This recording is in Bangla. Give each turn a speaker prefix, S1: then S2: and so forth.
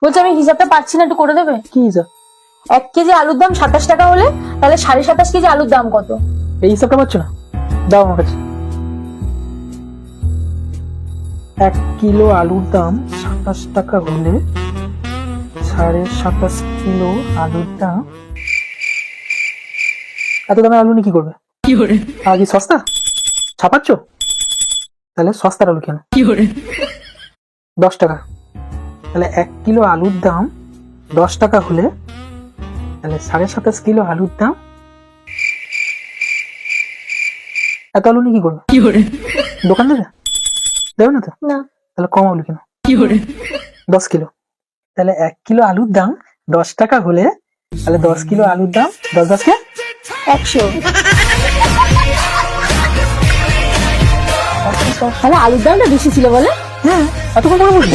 S1: বলছি আমি হিসাবটা পাচ্ছি না, একটু করে দেবে?
S2: কি হিসাব?
S1: 1 কেজি আলুর দাম 27 টাকা হলে তাহলে 27.5 কেজি আলুর দাম কত?
S2: এই হিসাবটা পাচ্ছ না? দাও আমার কাছে। 1 কিলো আলুর দাম 27 টাকা হলে 27.5 কিলো আলুর দাম। এত দামে আলু নিয়ে কি করবে? আগে সস্তা ছাপাচ্ছ? তাহলে সস্তার আলু কেন? 10 টাকা। তাহলে 1 কিলো আলুর দাম 10 টাকা হলে তাহলে 27.5 কিলো আলুর দাম। এত আলু নিয়ে কি করবে? দোকান দেবে? দেবে না তো?
S1: না।
S2: তাহলে কম আলু কেন? 10 কিলো। তাহলে 1 কিলো আলুর দাম 10 টাকা হলে তাহলে 10 কিলো আলুর দাম 10 কে
S1: 100। তাহলে আলুর দামটা বেশি ছিল বলে?
S2: হ্যাঁ, এত কম করে বলবি?